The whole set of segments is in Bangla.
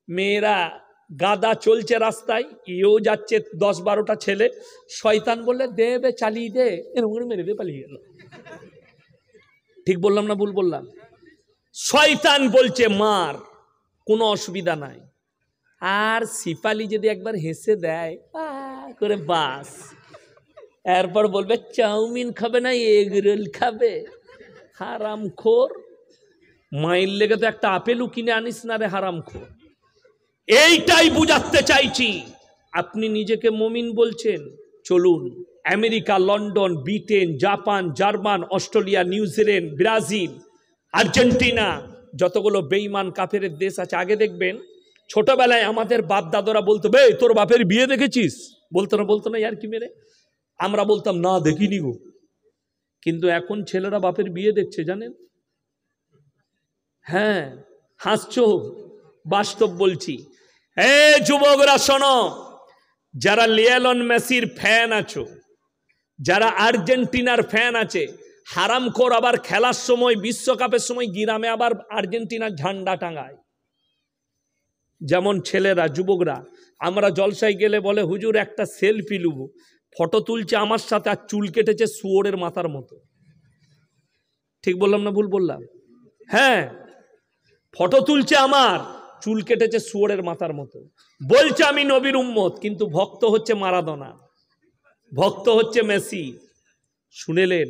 মেয়েরা গাদা চলছে রাস্তায়, ইও যাচ্ছে 10-12টা ছেলে, শয়তান বললে দেবে চালিয়ে দে, এরকম মেরে দিয়ে পালিয়ে গেল। ঠিক বললাম না ভুল বললাম? শয়তান বলছে মার, কোনো অসুবিধা নাই। আর সিপালি যদি একবার হেসে দেয় করে বাস, এরপর বলবে চাউমিন খাবে না এগ রোল খাবে, হারামখোর। মায়ের লেগে তো একটা আপেলও কিনে আনিস না রে হারামখোর। এইটাই বুঝাতে চাইছি। আপনি নিজেকে মুমিন বলছেন, চলুন America, London, Britain, Japan, German, Australia, New Zealand, Brazil, Argentina, যতগুলো বেঈমান কাফেরের দেশ আছে, আগে দেখবেন ছোটবেলায় আমাদের বাপ দাদরা বলতো, বে তোর বাপের বিয়ে দেখেছিস? বলতো না ইয়ার কি মেরে? আমরা বলতাম না দেখিনি গো। কিন্তু এখন ছেলেরা বাপের বিয়ে দেখছে, জানেন? হ্যাঁ, হাসছো, বাস্তব বলছি। এ যুবকরা শোনো, যারা লিওনেল মেসির ফ্যান আছো, যারা আর্জেন্টিনার ফ্যান আছে, হারামখোর আবার খেলার সময়, বিশ্বকাপের সময় গ্রামে আবার আর্জেন্টিনার ঝান্ডা টাঙায়। যেমন ছেলেরা, যুবকরা, আমরা জলসায় গেলে বলে হুজুর একটা সেলফি লুব, ফটো তুলছে আমার সাথে, আর চুল কেটেছে শুয়োরের মাথার মতো। ঠিক বললাম না ভুল বললাম? হ্যাঁ, ফটো তুলছে আমার, চুল কেটেছে শুয়োরের মাথার মতো, বলছে আমি নবীর উম্মত, কিন্তু ভক্ত হচ্ছে মারাদোনা, ভক্ত হচ্ছে মেসি। শুনেলেন?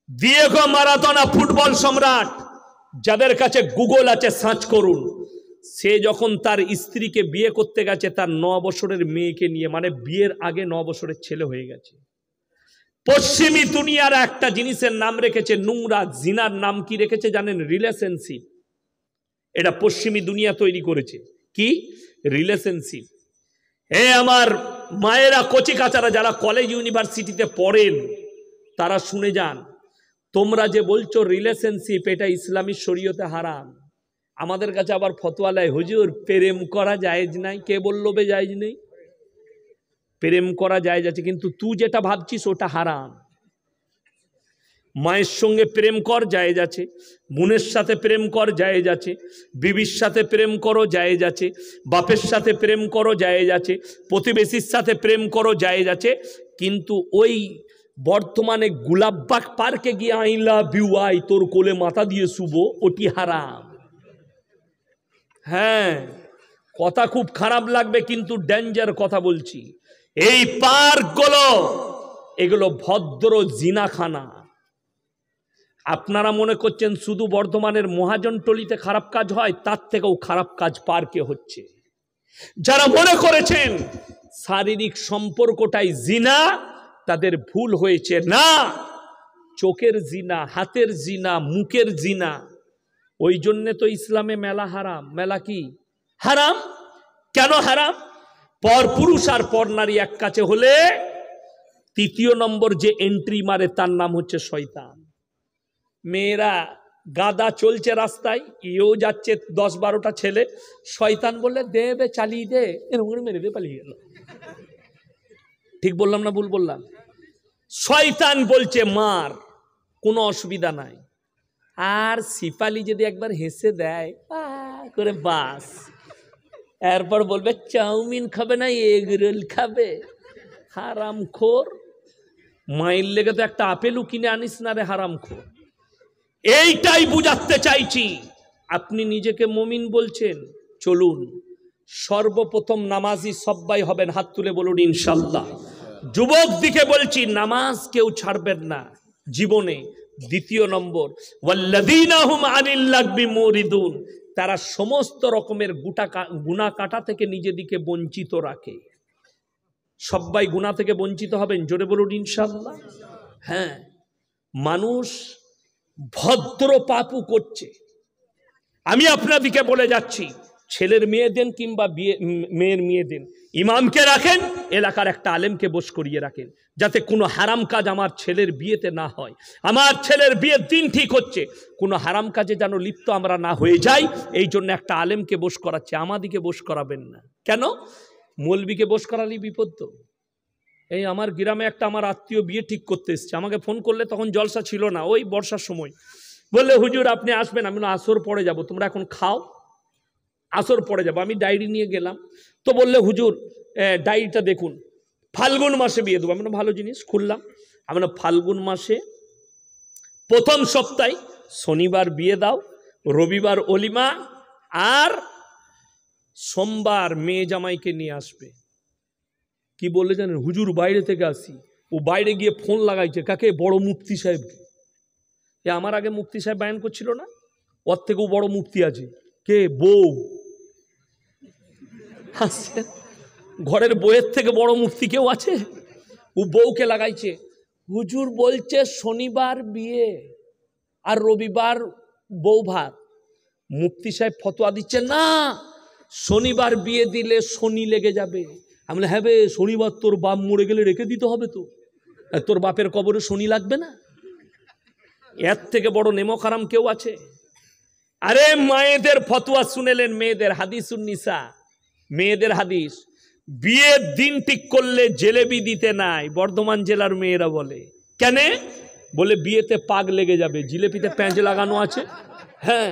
দিয়েগো মারাদোনা ফুটবল সম্রাট, যাদের কাছে গুগল আছে সার্চ করুন। সে যখন তার স্ত্রীকে বিয়ে করতে গেছে, তার 9 বছরের মেয়েকে নিয়ে, মানে বিয়ের আগে 9 বছরের ছেলে হয়ে গেছে। পশ্চিমী দুনিয়ার একটা জিনিসের নাম রেখেছে নোংরা, জিনার নাম কি রেখেছে জানেন? রিলেশনশিপ। এটা পশ্চিমী দুনিয়া তৈরি করেছে। কি? রিলেশনশিপ। আমার মায়েরা, কচি কাচারা, যারা কলেজ ইউনিভার্সিটিতে পড়েন, তারা শুনে যান। তোমরা যে বলছো রিলেশনশিপ, এটা ইসলামী শরীয়তে হারাম। আমাদের কাছে আবার ফতোয়া লাই, হুজুর প্রেম করা জায়েজ নাই। কে বললো বে জায়েজ নেই? প্রেম করা জায়েজ আছে, কিন্তু তুই যেটা ভাবছিস ওটা হারাম। মায়ের সঙ্গে প্রেম কর জায়েজ আছে, বোনের সাথে প্রেম কর জায়েজ আছে, বিবির সাথে প্রেম করো জায়েজ আছে, বাপের সাথে প্রেম করো জায়েজ আছে, প্রতিবেশীর সাথে প্রেম করো জায়েজ আছে। কিন্তু ওই বর্তমানে গুলাববাগ পার্কে গিয়ে আই লাভ ইউ, আই তোর কোলে মাথা দিয়ে শুভ, ওটি হারাম। হ্যাঁ, কথা খুব খারাপ লাগবে, কিন্তু ডেঞ্জার কথা বলছি। এই পার্কগুলো, এগুলো ভদ্র জিনাখানা। আপনারা মনে করছেন শুধু বর্ধমানের মহাজনটলিতে খারাপ কাজ হয়? তার থেকেও খারাপ কাজ পার্কে হচ্ছে। যারা মনে করেছেন শারীরিক সম্পর্কটাই জিনা, তাদের ভুল হয়েছে। না, চোখের জিনা, হাতের জিনা, মুখের জিনা। ওই জন্যে তো ইসলামে মেলা হারাম। মেলা কি হারাম? কেন হারাম? পর পুরুষ আর পর নারী এক কাছে হলে 3য় নম্বর যে এন্ট্রি মারে, তার নাম হচ্ছে শয়তান। মেয়েরা গাদা চলছে রাস্তায়, ইও যাচ্ছে 10-12টা ছেলে, শয়তান বললে দেবে চালিয়ে দে, এরকম মেরে দিয়ে পালিয়ে গেল। ঠিক বললাম না ভুল বললাম? শয়তান বলছে মার, কোনো অসুবিধা নাই। আর সিপালি যদি একবার হেসে দেয় করে বাস, এরপর বলবে চাউমিন খাবে না এগ রোল খাবে, হারামখোর। মায়ের লেগে তো একটা আপেলও কিনে আনিস না রে হারামখোর। এইটাই বুঝাতে চাইছি। আপনি নিজেকে মুমিন বলছেন, চলুন সর্বপ্রথম নামাজি সবাই হবেন, হাত তুলে বলুন ইনশাআল্লাহ। যুবক দিকে বলছি, নামাজ কেউ ছাড়বেন না জীবনে। 2য় নম্বর, ওয়াল্লাযীনা হুম আনিল লাগবি মুরিদুন, তারা সমস্ত রকমের গুনাহ কাটা থেকে নিজেদিকে বঞ্চিত রাখে। সবাই গুনাহ থেকে বঞ্চিত হবেন, জোরে বলুন ইনশাআল্লাহ। হ্যাঁ, মানুষ ভদ্র পাপও করছে। আমি আপনাদিকে বলে যাচ্ছি, ছেলের মেয়ে দেন কিংবা মেয়ের মেয়ে দেন, ইমামকে রাখেন, এলাকার একটা আলেমকে বস করিয়ে রাখেন, যাতে কোনো হারাম কাজ আমার ছেলের বিয়েতে না হয়। আমার ছেলের বিয়ের দিন ঠিক হচ্ছে, কোনো হারাম কাজে যেন লিপ্ত আমরা না হয়ে যাই, এই জন্য একটা আলেমকে বস করাচ্ছে। আমাদিকে বস করাবেন না। কেন? মৌলবীকে বস করালেই বিপদ তো। এই আমার গ্রামে একটা আমার আত্মীয় বিয়ে ঠিক করতে এসছে, আমাকে ফোন করলে, তখন জলসা ছিল না, ওই বর্ষার সময়, বললে হুজুর আপনি আসবেন? আমি আসর পরে যাব, তোমরা এখন খাও, আসর পড়ে যাবো, আমি ডায়েরি নিয়ে গেলাম। তো বললে হুজুর ডায়েরিটা দেখুন, ফাল্গুন মাসে বিয়ে দেবো। আমরা ভালো জিনিস, খুললাম। আমরা ফাল্গুন মাসে প্রথম সপ্তাহে শনিবার বিয়ে দাও, রবিবার অলিমা, আর সোমবার মেয়ে জামাইকে নিয়ে আসবে। কি বললে জানেন? হুজুর বাইরে থেকে আসি। ও বাইরে গিয়ে ফোন লাগাইছে কাকে? বড় মুফতি সাহেবকে। আমার আগে মুফতি সাহেব বায়ান করছিল না, ওর থেকেও বড় মুফতি আছে। কে? বউ। ঘরের বউয়ের থেকে বড় মুফতি কেউ আছে? ও বউকে লাগাইছে। হুজুর বলছে শনিবার বিয়ে আর রবিবার বউ ভাত। মুফতি সাহেব ফতোয়া দিচ্ছে, না শনিবার বিয়ে দিলে শনি লেগে যাবে। আমি বলি, হ্যাঁ বে, শনিবার তোর বাপ মরে গেলে রেখে দিতে হবে তো, তোর বাপের কবরে শনি লাগবে না? এর থেকে বড় নেমক হারাম কেউ আছে? আরে মায়েদের ফতোয়া শুনেলেন, মেয়েদের হাদিসুন নিসা, মেয়েদের হাদিস। বিয়ের দিন ঠিক করলে জিলেবি দিতে নাই, বর্ধমান জেলার মেয়েরা বলে। কেন? বলে বিয়েতে পাগ লেগে যাবে, জিলেপিতে প্যাঁচ লাগানো আছে। হ্যাঁ,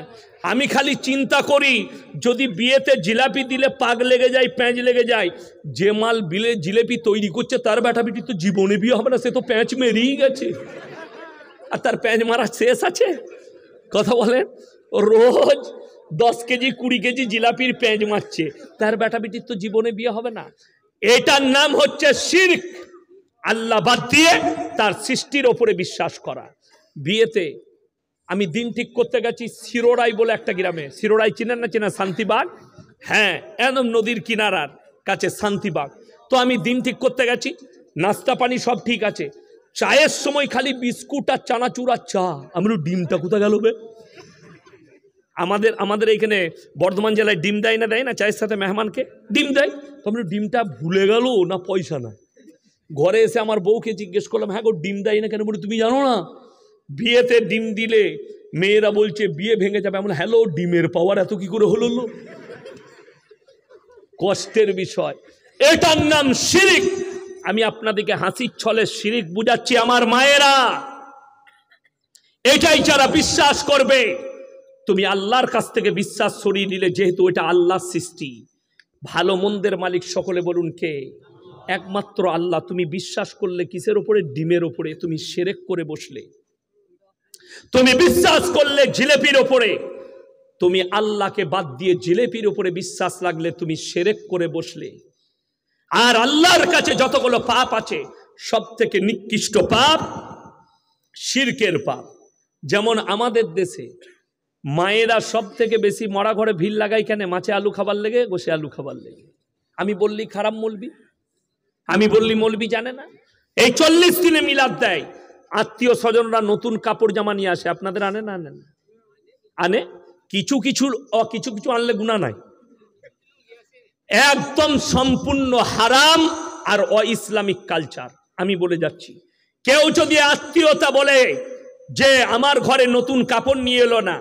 আমি খালি চিন্তা করি, যদি বিয়েতে জিলাপি দিলে পাগ লেগে যায়, প্যাঁচ লেগে যায়, যে মাল বিলে জিলেপি তৈরি করছে তার বেটা বেটি তো জীবনে বিয়ে হবে না, সে তো প্যাঁচ মেরেই গেছে, আর তার প্যাঁচ মারা শেষ আছে। কথা বলেন, রোজ 10 কেজি 20 কেজি জিলাপির প্যাঁচ মারছে, তার বেটা বেটির তো জীবনে বিয়ে হবে না। এটার নাম হচ্ছে শিরক, আল্লাহ বাদ দিয়ে তার সৃষ্টির ওপরে বিশ্বাস করা। বিয়েতে আমি দিন ঠিক করতে গেছি শিরোড়াই বলে একটা গ্রামে। শিরোড়াই চিনেন না? চেনা? শান্তিবাগ। হ্যাঁ, একদম নদীর কিনারার কাছে শান্তিবাগ। তো আমি দিন ঠিক করতে গেছি, নাস্তা পানি সব ঠিক আছে, চায়ের সময় খালি বিস্কুট আর চানাচুর আর চা। আমি ডিমটা কোথা গেল বে? আমাদের এইখানে বর্ধমান জেলায় ডিম দেয় না, দেয় না চায়ের সাথে মেহমানকে ডিম দেয়। তো আমি ডিমটা ভুলে গেল না পয়সা না। ঘরে এসে আমার বউকে জিজ্ঞেস করলাম, হ্যাঁ গো ডিম দেয় না কেন? বলি, তুমি জানো না বিয়েতে ডিম দিলে মেয়েরা বলছে বিয়ে ভেঙে যাবে। আমরা হ্যালো, ডিমের পাওয়ার এত কি করে হলো? কষ্টের বিষয়। এটার নাম শিরিক। আমি আপনাদেরকে হাসির ছলে শিরিক বুঝাচ্ছি আমার মায়েরা। এটাই যারা বিশ্বাস করবে, তুমি আল্লাহর কাছ থেকে বিশ্বাস সরিয়ে দিলে, যেহেতু এটা আল্লাহর সৃষ্টি, ভালো মন্দের মালিক সকলে বলুন কে? একমাত্র আল্লাহ। তুমি বিশ্বাস করলে কিসের ওপরে? ডিমের ওপরে। তুমি শিরক করে বসলে। তুমি বিশ্বাস করলে জিলেপির ওপরে, তুমি আল্লাহকে বাদ দিয়ে জিলেপির ওপরে বিশ্বাস লাগলে তুমি শিরক করে বসলে। আর আল্লাহর কাছে যতগুলো পাপ আছে, সব থেকে নিকৃষ্ট পাপ শিরকের পাপ। যেমন আমাদের দেশে মায়েরা সব থেকে বেশি মরা ঘরে ভিড় লাগায় কেন? মাছে আলু খাবার লেগে, গোশে আলু খাবার লেগে। আমি বললি খারাপ মৌলবি, আমি বললি মৌলবি জানে না। এই 40 দিনে মিলাদ দেয়, আত্মীয় স্বজনরা নতুন কাপড় জামা নিয়ে আসে। আপনাদের আনে না? আনে না? আনে। কিছু কিছু আনলে গুনাহ নাই। একদম সম্পূর্ণ হারাম আর অইসলামিক কালচার। আমি বলে যাচ্ছি, কেউ যদি আত্মীয়তা বলে যে আমার ঘরে নতুন কাপড় নিয়ে এলো না,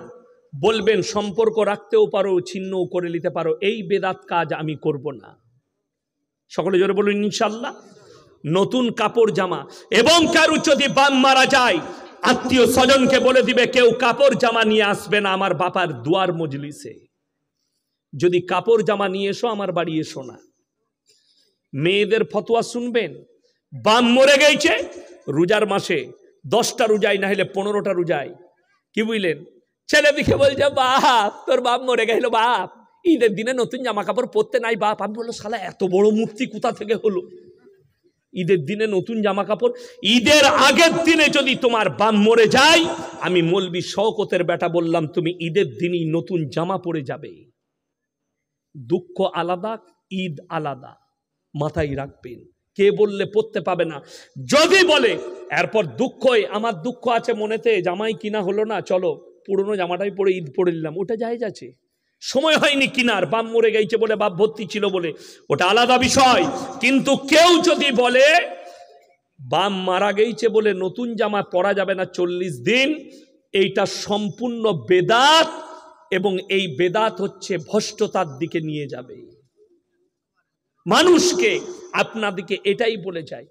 বলবেন সম্পর্ক রাখতেও পারো, ছিন্নও করে নিতে পারো, এই বেদাত কাজ আমি করব না। সকলে জোরে বলুন ইনশাআল্লাহ। নতুন কাপড় জামা, এবং কারু যদি বাম মারা যায়, আত্মীয় স্বজনকে বলে দিবে কেউ কাপড় জামা নিয়ে আসবে না আমার বাবার দুয়ার মজলিসে। যদি কাপড় জামা নিয়ে এসো, আমার বাড়ি এসো না। মেয়েদের ফতোয়া শুনবেন, বাম মরে গেছে, রোজার মাসে 10টা রোজাই, না হলে 15টা রোজাই। কি বুঝলেন? ছেলে দিকে বলছে, বাপ তোর বাপ মরে গেল, বাপ ঈদের দিনে নতুন জামা কাপড় পরতে নাই বাপ। আমি বললো, শালা এত বড় মূর্তি কোথা থেকে হলো? ঈদের দিনে নতুন জামা কাপড়? ঈদের আগের দিনে যদি তোমার বাপ মরে যায়, আমি মৌলবি শওকতের বেটা বললাম, তুমি ঈদের দিনই নতুন জামা পরে যাবে। দুঃখ আলাদা, ঈদ আলাদা, মাথায় রাখবেন। কে বললে পড়তে পাবে না? যদি বলে এরপর দুঃখই, আমার দুঃখ আছে মনেতে, জামাই কিনা হলো না, চলো পুরনো জামাটাই পরে ঈদ পরে নিলাম, ওটা জায়েজ আছে। সময় হয়নি কিনার, বাপ মরে গেছে বলে, বাপ ভর্তি ছিল বলে, ওটা আলাদা বিষয়। কিন্তু কেউ যদি বলে বাপ মারা গেছে বলে নতুন জামা পরা যাবে না 40 দিন, এইটা সম্পূর্ণ বেদাত, এবং এই বেদাত হচ্ছে ভ্রষ্টতার দিকে নিয়ে যাবে মানুষকে। আপনাদেরকে এটাই বলে যায়।